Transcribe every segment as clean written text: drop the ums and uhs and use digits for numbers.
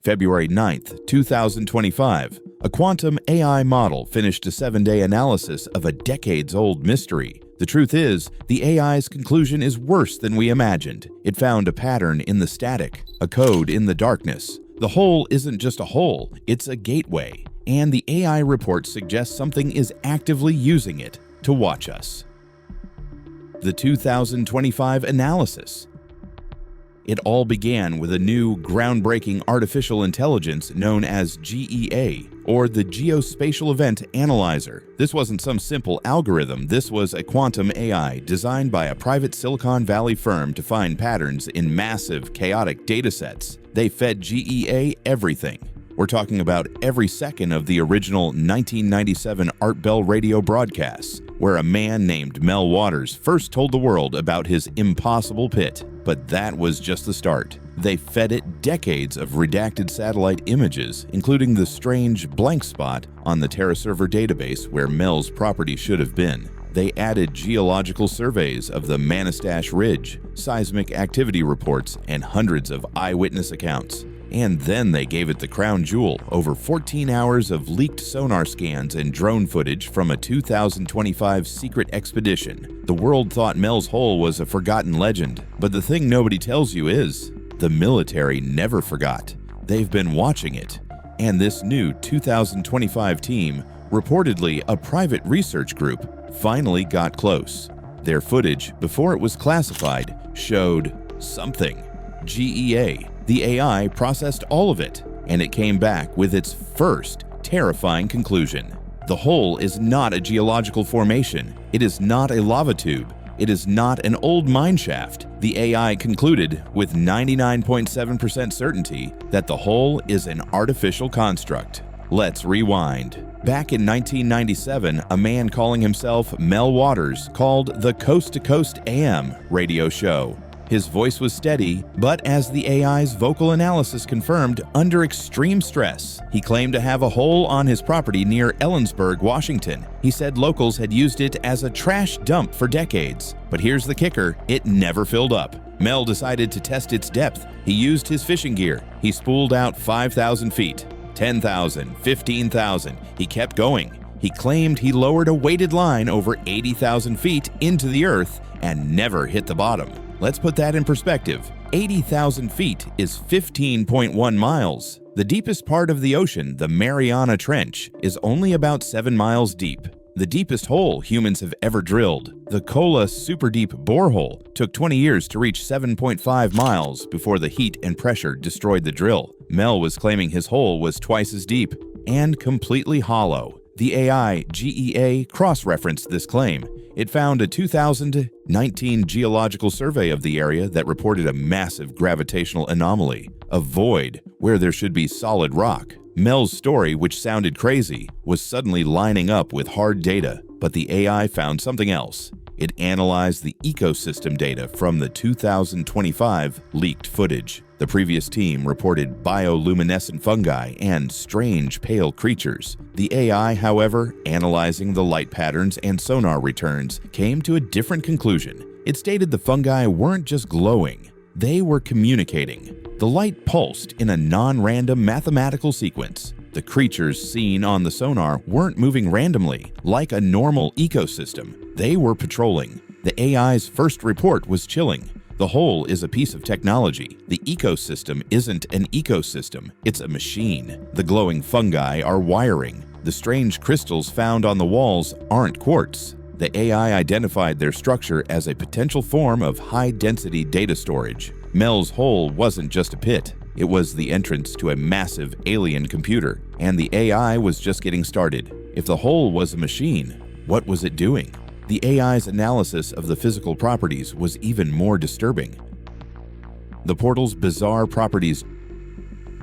February 9th, 2025, a quantum AI model finished a 7-day analysis of a decades-old mystery. The truth is, the AI's conclusion is worse than we imagined. It found a pattern in the static, a code in the darkness. The hole isn't just a hole, it's a gateway. And the AI report suggests something is actively using it to watch us. The 2025 analysis. It all began with a new, groundbreaking artificial intelligence known as GEA, or the Geospatial Event Analyzer. This wasn't some simple algorithm, this was a quantum AI designed by a private Silicon Valley firm to find patterns in massive, chaotic datasets. They fed GEA everything. We're talking about every second of the original 1997 Art Bell radio broadcasts, where a man named Mel Waters first told the world about his impossible pit. But that was just the start. They fed it decades of redacted satellite images, including the strange blank spot on the TerraServer database where Mel's property should have been. They added geological surveys of the Manistash Ridge, seismic activity reports, and hundreds of eyewitness accounts. And then they gave it the crown jewel, over 14 hours of leaked sonar scans and drone footage from a 2025 secret expedition. The world thought Mel's Hole was a forgotten legend, but the thing nobody tells you is, the military never forgot. They've been watching it. And this new 2025 team, reportedly a private research group, finally got close. Their footage, before it was classified, showed something. GEA. The AI processed all of it, and it came back with its first terrifying conclusion. The hole is not a geological formation. It is not a lava tube. It is not an old mine shaft. The AI concluded with 99.7% certainty that the hole is an artificial construct. Let's rewind. Back in 1997, a man calling himself Mel Waters called the Coast to Coast AM radio show. His voice was steady, but as the AI's vocal analysis confirmed, under extreme stress. He claimed to have a hole on his property near Ellensburg, Washington. He said locals had used it as a trash dump for decades. But here's the kicker, it never filled up. Mel decided to test its depth. He used his fishing gear. He spooled out 5,000 feet, 10,000, 15,000. He kept going. He claimed he lowered a weighted line over 80,000 feet into the earth and never hit the bottom. Let's put that in perspective. 80,000 feet is 15.1 miles. The deepest part of the ocean, the Mariana Trench, is only about 7 miles deep. The deepest hole humans have ever drilled, the Kola Super Deep Borehole, took 20 years to reach 7.5 miles before the heat and pressure destroyed the drill. Mel was claiming his hole was twice as deep and completely hollow. The AI GEA cross-referenced this claim. It found a 2019 geological survey of the area that reported a massive gravitational anomaly, a void where there should be solid rock. Mel's story, which sounded crazy, was suddenly lining up with hard data, but the AI found something else. It analyzed the ecosystem data from the 2025 leaked footage. The previous team reported bioluminescent fungi and strange pale creatures. The AI, however, analyzing the light patterns and sonar returns, came to a different conclusion. It stated the fungi weren't just glowing, they were communicating. The light pulsed in a non-random mathematical sequence. The creatures seen on the sonar weren't moving randomly, like a normal ecosystem. They were patrolling. The AI's first report was chilling. The hole is a piece of technology. The ecosystem isn't an ecosystem, it's a machine. The glowing fungi are wiring. The strange crystals found on the walls aren't quartz. The AI identified their structure as a potential form of high-density data storage. Mel's hole wasn't just a pit. It was the entrance to a massive alien computer, and the AI was just getting started. If the hole was a machine, what was it doing? The AI's analysis of the physical properties was even more disturbing. The portal's bizarre properties.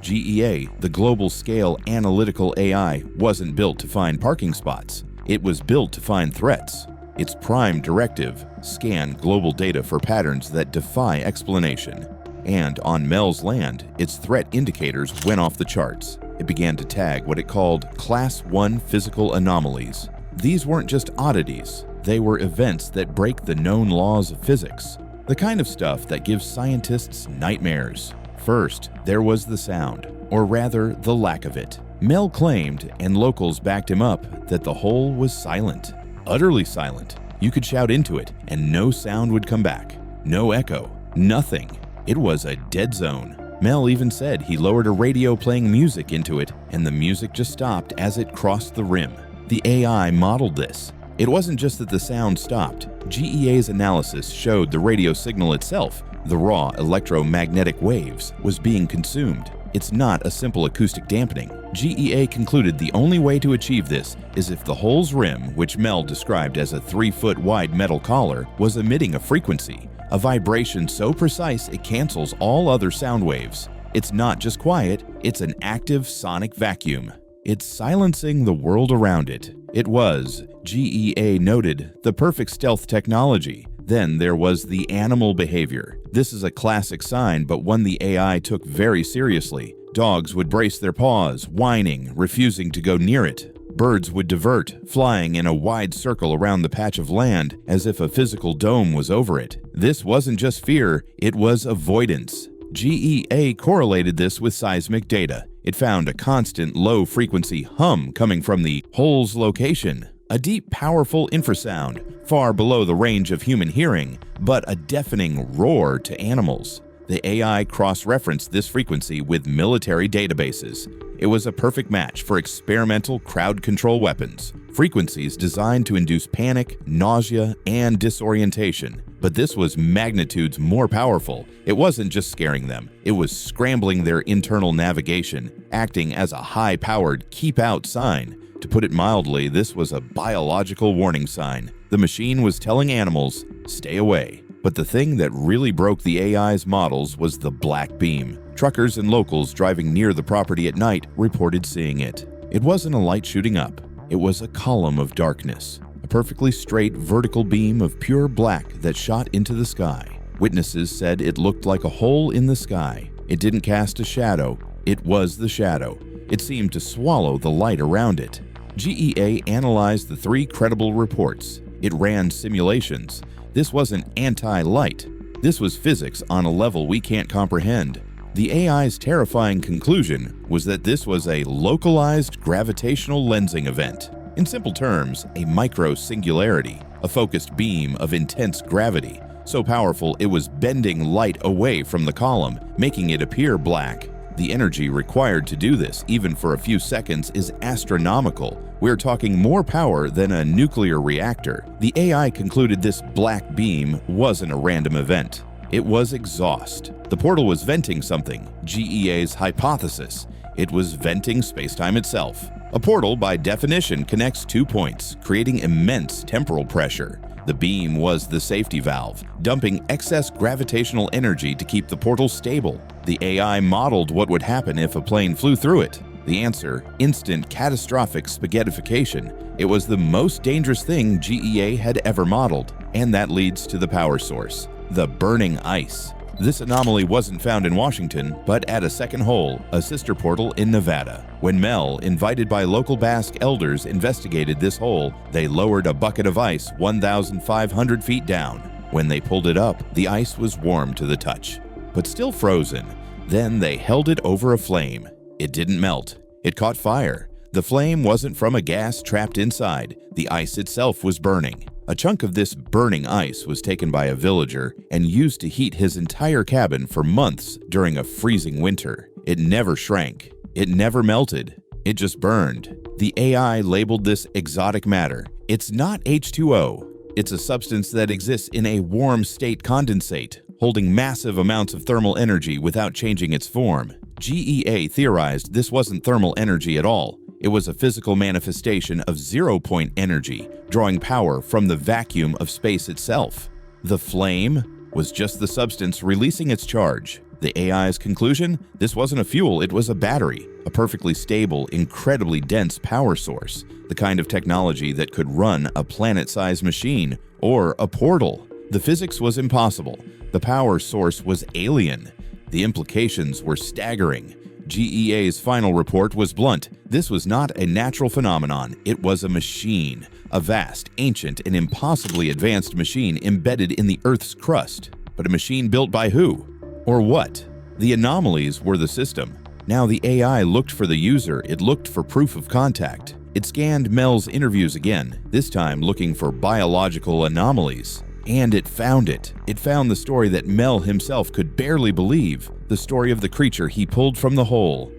GEA, the global-scale analytical AI, wasn't built to find parking spots. It was built to find threats. Its prime directive: scan global data for patterns that defy explanation. And on Mel's land, its threat indicators went off the charts. It began to tag what it called Class 1 physical anomalies. These weren't just oddities, they were events that break the known laws of physics, the kind of stuff that gives scientists nightmares. First, there was the sound. or rather the lack of it. Mel claimed, and locals backed him up, that the hole was silent. Utterly silent. You could shout into it, and no sound would come back. No echo. Nothing. It was a dead zone. Mel even said he lowered a radio playing music into it, and the music just stopped as it crossed the rim. The AI modeled this. It wasn't just that the sound stopped. GEA's analysis showed the radio signal itself, the raw electromagnetic waves, was being consumed. It's not a simple acoustic dampening. GEA concluded the only way to achieve this is if the hole's rim, which Mel described as a 3-foot wide metal collar, was emitting a frequency, a vibration so precise it cancels all other sound waves. It's not just quiet, it's an active sonic vacuum. It's silencing the world around it. It was, GEA noted, the perfect stealth technology. Then there was the animal behavior. This is a classic sign, but one the AI took very seriously. Dogs would brace their paws, whining, refusing to go near it. Birds would divert, flying in a wide circle around the patch of land as if a physical dome was over it. This wasn't just fear, it was avoidance. GEA correlated this with seismic data. It found a constant low-frequency hum coming from the hole's location, a deep, powerful infrasound, far below the range of human hearing, but a deafening roar to animals. The AI cross-referenced this frequency with military databases. It was a perfect match for experimental crowd control weapons, frequencies designed to induce panic, nausea, and disorientation. But this was magnitudes more powerful. It wasn't just scaring them, it was scrambling their internal navigation, acting as a high-powered keep out sign. To put it mildly, this was a biological warning sign. The machine was telling animals, stay away. But the thing that really broke the AI's models was the black beam. Truckers and locals driving near the property at night reported seeing it. It wasn't a light shooting up. It was a column of darkness, a perfectly straight vertical beam of pure black that shot into the sky. Witnesses said it looked like a hole in the sky. It didn't cast a shadow. It was the shadow. It seemed to swallow the light around it. GEA analyzed the 3 credible reports. It ran simulations. This wasn't anti-light. This was physics on a level we can't comprehend. The AI's terrifying conclusion was that this was a localized gravitational lensing event. In simple terms, a micro-singularity, a focused beam of intense gravity, so powerful it was bending light away from the column, making it appear black. The energy required to do this, even for a few seconds, is astronomical. We're talking more power than a nuclear reactor. The AI concluded this black beam wasn't a random event. It was exhaust. The portal was venting something, GEA's hypothesis. It was venting spacetime itself. A portal, by definition, connects 2 points, creating immense temporal pressure. The beam was the safety valve, dumping excess gravitational energy to keep the portal stable. The AI modeled what would happen if a plane flew through it. The answer, instant catastrophic spaghettification. It was the most dangerous thing GEA had ever modeled, and that leads to the power source, the burning ice. This anomaly wasn't found in Washington, but at a second hole, a sister portal in Nevada. When Mel, invited by local Basque elders, investigated this hole, they lowered a bucket of ice 1,500 feet down. When they pulled it up, the ice was warm to the touch, but still frozen. Then they held it over a flame. It didn't melt. It caught fire. The flame wasn't from a gas trapped inside. The ice itself was burning. A chunk of this burning ice was taken by a villager and used to heat his entire cabin for months during a freezing winter. It never shrank. It never melted. It just burned. The AI labeled this exotic matter. It's not H2O. It's a substance that exists in a warm state condensate, holding massive amounts of thermal energy without changing its form. GEA theorized this wasn't thermal energy at all. It was a physical manifestation of zero-point energy, drawing power from the vacuum of space itself. The flame was just the substance releasing its charge. The AI's conclusion? This wasn't a fuel, it was a battery, a perfectly stable, incredibly dense power source, the kind of technology that could run a planet-sized machine or a portal. The physics was impossible. The power source was alien. The implications were staggering. GEA's final report was blunt. This was not a natural phenomenon. It was a machine, a vast, ancient, and impossibly advanced machine embedded in the Earth's crust. But a machine built by who? Or what? The anomalies were the system. Now the AI looked for the user, it looked for proof of contact. It scanned Mel's interviews again, this time looking for biological anomalies. And it found it. It found the story that Mel himself could barely believe, the story of the creature he pulled from the hole.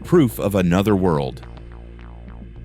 Proof of another world.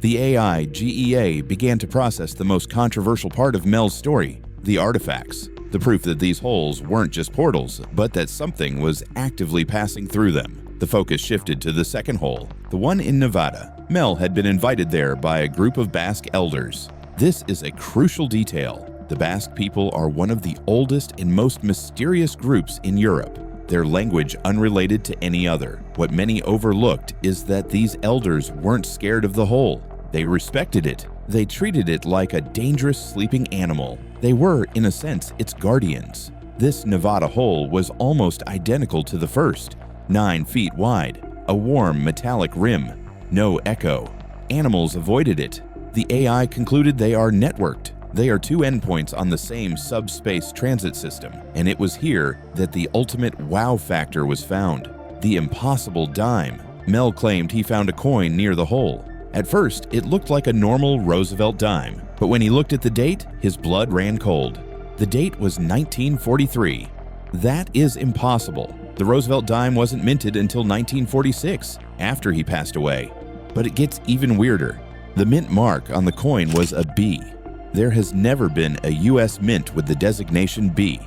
The AI, GEA, began to process the most controversial part of Mel's story, the artifacts. The proof that these holes weren't just portals, but that something was actively passing through them. The focus shifted to the second hole, the one in Nevada. Mel had been invited there by a group of Basque elders. This is a crucial detail. The Basque people are one of the oldest and most mysterious groups in Europe, their language unrelated to any other. What many overlooked is that these elders weren't scared of the hole. They respected it. They treated it like a dangerous sleeping animal. They were, in a sense, its guardians. This Nevada hole was almost identical to the first, 9 feet wide, a warm metallic rim, no echo. Animals avoided it. The AI concluded they are networked. They are 2 endpoints on the same subspace transit system, and it was here that the ultimate wow factor was found. The impossible dime. Mel claimed he found a coin near the hole. At first, it looked like a normal Roosevelt dime, but when he looked at the date, his blood ran cold. The date was 1943. That is impossible. The Roosevelt dime wasn't minted until 1946, after he passed away. But it gets even weirder. The mint mark on the coin was a B. There has never been a U.S. mint with the designation B.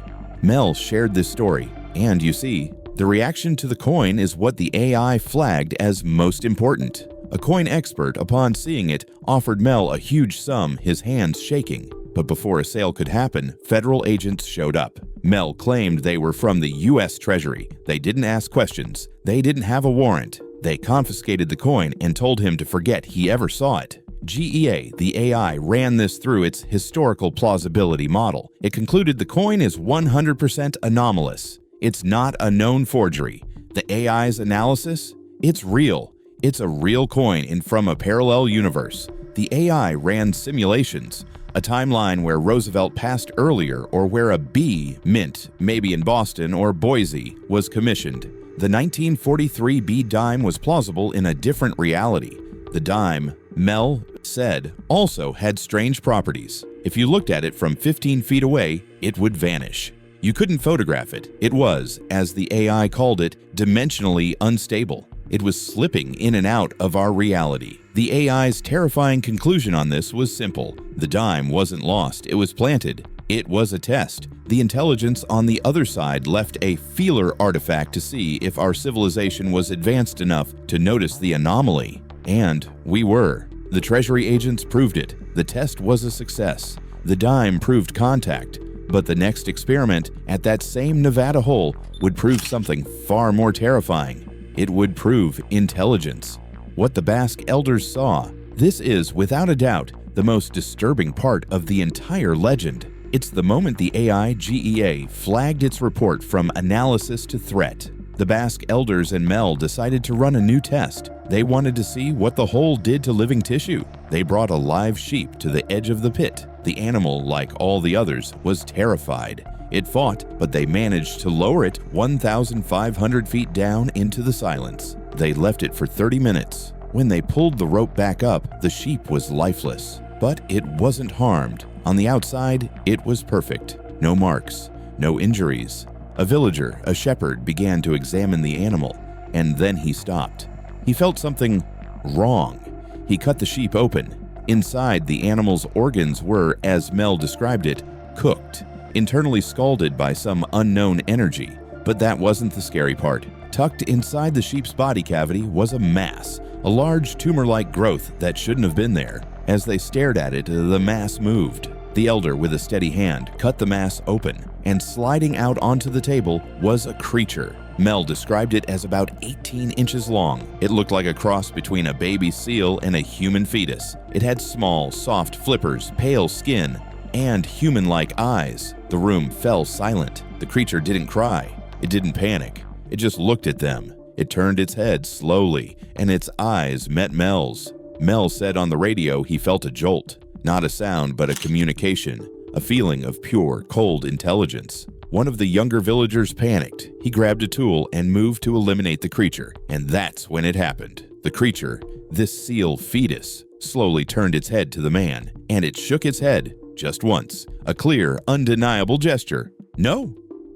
Mel shared this story, and you see, the reaction to the coin is what the AI flagged as most important. A coin expert, upon seeing it, offered Mel a huge sum, his hands shaking. But before a sale could happen, federal agents showed up. Mel claimed they were from the U.S. Treasury. They didn't ask questions. They didn't have a warrant. They confiscated the coin and told him to forget he ever saw it. GEA, the AI, ran this through its historical plausibility model. It concluded the coin is 100% anomalous. It's not a known forgery. The AI's analysis? It's real. It's a real coin and from a parallel universe. The AI ran simulations, a timeline where Roosevelt passed earlier or where a B mint, maybe in Boston or Boise, was commissioned. The 1943 B dime was plausible in a different reality. The dime, Mel said, also had strange properties. If you looked at it from 15 feet away, it would vanish. You couldn't photograph it. It was, as the AI called it, dimensionally unstable. It was slipping in and out of our reality. The AI's terrifying conclusion on this was simple. The dime wasn't lost, it was planted. It was a test. The intelligence on the other side left a feeler artifact to see if our civilization was advanced enough to notice the anomaly. And we were. The Treasury agents proved it. The test was a success. The dime proved contact. But the next experiment at that same Nevada hole would prove something far more terrifying. It would prove intelligence. What the Basque elders saw. This is, without a doubt, the most disturbing part of the entire legend. It's the moment the AI GEA flagged its report from analysis to threat. The Basque elders and Mel decided to run a new test. They wanted to see what the hole did to living tissue. They brought a live sheep to the edge of the pit. The animal, like all the others, was terrified. It fought, but they managed to lower it 1,500 feet down into the silence. They left it for 30 minutes. When they pulled the rope back up, the sheep was lifeless. But it wasn't harmed. On the outside, it was perfect. No marks, no injuries. A villager, a shepherd, began to examine the animal, and then he stopped. He felt something wrong. He cut the sheep open. Inside, the animal's organs were, as Mel described it, cooked, internally scalded by some unknown energy. But that wasn't the scary part. Tucked inside the sheep's body cavity was a mass, a large tumor-like growth that shouldn't have been there. As they stared at it, the mass moved. The elder, with a steady hand, cut the mass open, and sliding out onto the table was a creature. Mel described it as about 18 inches long. It looked like a cross between a baby seal and a human fetus. It had small, soft flippers, pale skin, and human-like eyes. The room fell silent. The creature didn't cry. It didn't panic. It just looked at them. It turned its head slowly, and its eyes met Mel's. Mel said on the radio he felt a jolt. Not a sound, but a communication. A feeling of pure, cold intelligence. One of the younger villagers panicked. He grabbed a tool and moved to eliminate the creature, and that's when it happened. The creature, this seal fetus, slowly turned its head to the man, and it shook its head just once, a clear, undeniable gesture. No!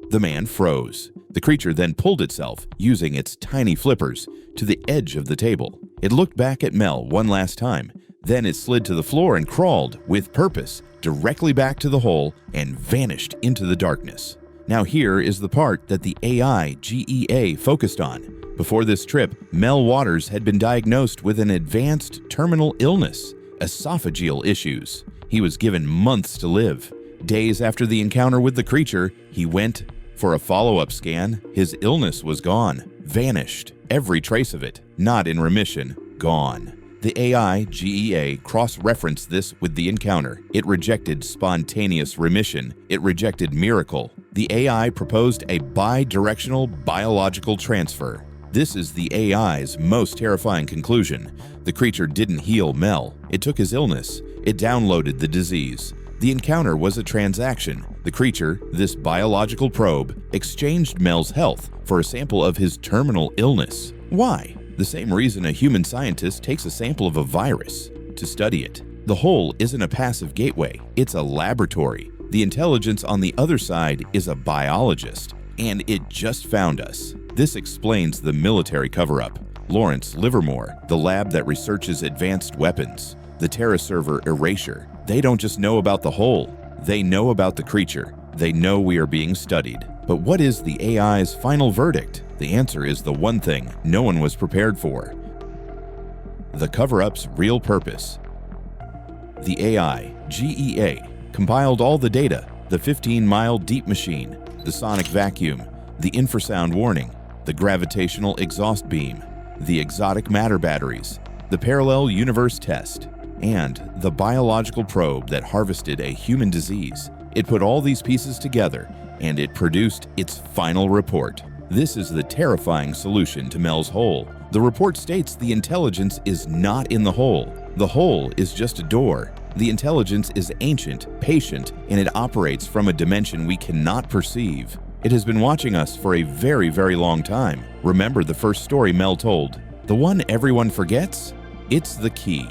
The man froze. The creature then pulled itself, using its tiny flippers, to the edge of the table. It looked back at Mel one last time. Then it slid to the floor and crawled, with purpose, directly back to the hole and vanished into the darkness. Now here is the part that the AI GEA focused on. Before this trip, Mel Waters had been diagnosed with an advanced terminal illness, esophageal issues. He was given months to live. Days after the encounter with the creature, he went for a follow-up scan. His illness was gone, vanished. Every trace of it, not in remission, gone. The AI GEA cross-referenced this with the encounter. It rejected spontaneous remission. It rejected miracle. The AI proposed a bi-directional biological transfer. This is the AI's most terrifying conclusion. The creature didn't heal Mel. It took his illness. It downloaded the disease. The encounter was a transaction. The creature, this biological probe, exchanged Mel's health for a sample of his terminal illness. Why? The same reason a human scientist takes a sample of a virus to study it. The hole isn't a passive gateway, it's a laboratory. The intelligence on the other side is a biologist, and it just found us. This explains the military cover-up. Lawrence Livermore, the lab that researches advanced weapons, the Terra server Erasure. They don't just know about the hole, they know about the creature. They know we are being studied. But what is the AI's final verdict? The answer is the one thing no one was prepared for: the cover-up's real purpose. The AI GEA compiled all the data: the 15-mile deep machine, the sonic vacuum, the infrasound warning, the gravitational exhaust beam, the exotic matter batteries, the parallel universe test, and the biological probe that harvested a human disease. It put all these pieces together, and it produced its final report. This is the terrifying solution to Mel's hole. The report states the intelligence is not in the hole. The hole is just a door. The intelligence is ancient, patient, and it operates from a dimension we cannot perceive. It has been watching us for a very, very long time. Remember the first story Mel told? The one everyone forgets? It's the key.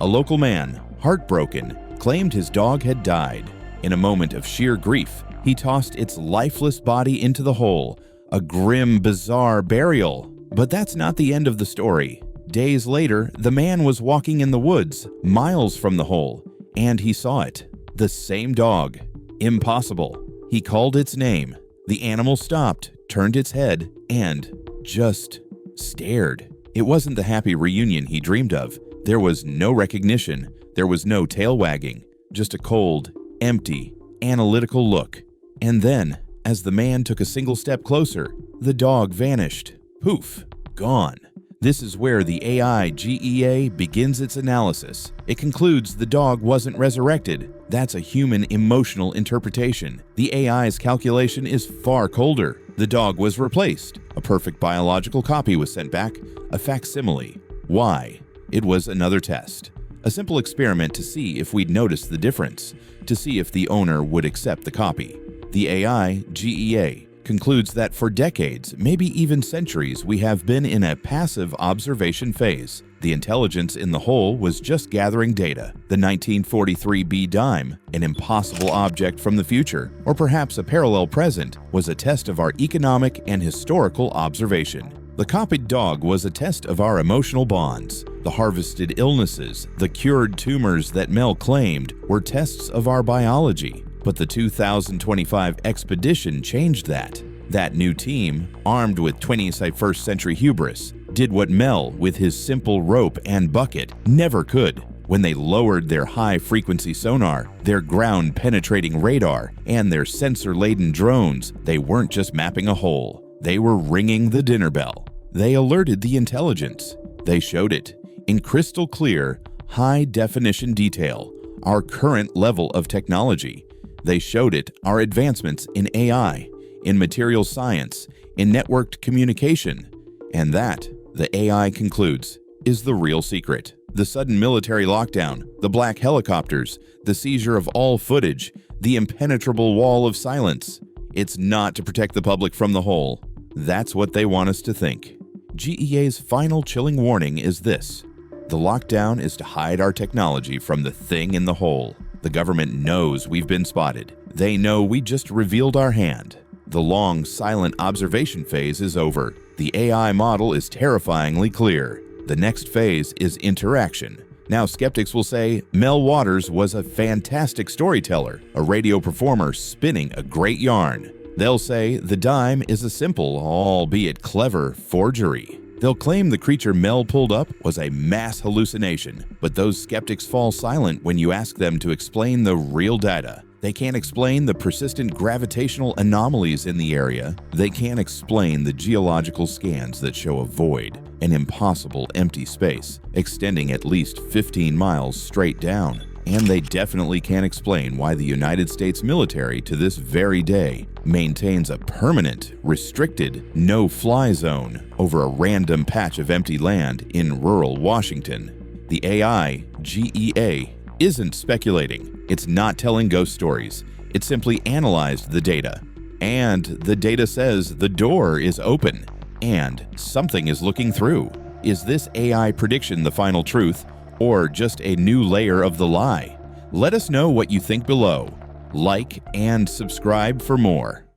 A local man, heartbroken, claimed his dog had died. In a moment of sheer grief, he tossed its lifeless body into the hole, a grim, bizarre burial. But that's not the end of the story. Days later, the man was walking in the woods, miles from the hole, and he saw it. The same dog. Impossible. He called its name. The animal stopped, turned its head, and just stared. It wasn't the happy reunion he dreamed of. There was no recognition. There was no tail wagging. Just a cold, empty, analytical look. And then, as the man took a single step closer, the dog vanished. Poof, gone. This is where the AI GEA begins its analysis. It concludes the dog wasn't resurrected. That's a human emotional interpretation. The AI's calculation is far colder. The dog was replaced. A perfect biological copy was sent back, a facsimile. Why? It was another test. A simple experiment to see if we'd notice the difference, to see if the owner would accept the copy. The AI GEA concludes that for decades, maybe even centuries, we have been in a passive observation phase. The intelligence in the hole was just gathering data. The 1943 B dime, an impossible object from the future, or perhaps a parallel present, was a test of our economic and historical observation. The copied dog was a test of our emotional bonds. The harvested illnesses, the cured tumors that Mel claimed, were tests of our biology. But the 2025 expedition changed that. That new team, armed with 21st century hubris, did what Mel, with his simple rope and bucket, never could. When they lowered their high-frequency sonar, their ground-penetrating radar, and their sensor-laden drones, they weren't just mapping a hole. They were ringing the dinner bell. They alerted the intelligence. They showed it in crystal clear, high-definition detail, our current level of technology. They showed it our advancements in AI, in material science, in networked communication. And that, the AI concludes, is the real secret. The sudden military lockdown, the black helicopters, the seizure of all footage, the impenetrable wall of silence. It's not to protect the public from the hole. That's what they want us to think. GEA's final chilling warning is this: the lockdown is to hide our technology from the thing in the hole. The government knows we've been spotted. They know we just revealed our hand. The long, silent observation phase is over. The AI model is terrifyingly clear. The next phase is interaction. Now skeptics will say Mel Waters was a fantastic storyteller, a radio performer spinning a great yarn. They'll say the dime is a simple, albeit clever, forgery. They'll claim the creature Mel pulled up was a mass hallucination, but those skeptics fall silent when you ask them to explain the real data. They can't explain the persistent gravitational anomalies in the area. They can't explain the geological scans that show a void, an impossible empty space, extending at least 15 miles straight down. And they definitely can't explain why the United States military to this very day maintains a permanent, restricted, no-fly zone over a random patch of empty land in rural Washington. The AI, GEA, isn't speculating. It's not telling ghost stories. It simply analyzed the data. And the data says the door is open and something is looking through. Is this AI prediction the final truth, or just a new layer of the lie? Let us know what you think below. Like and subscribe for more.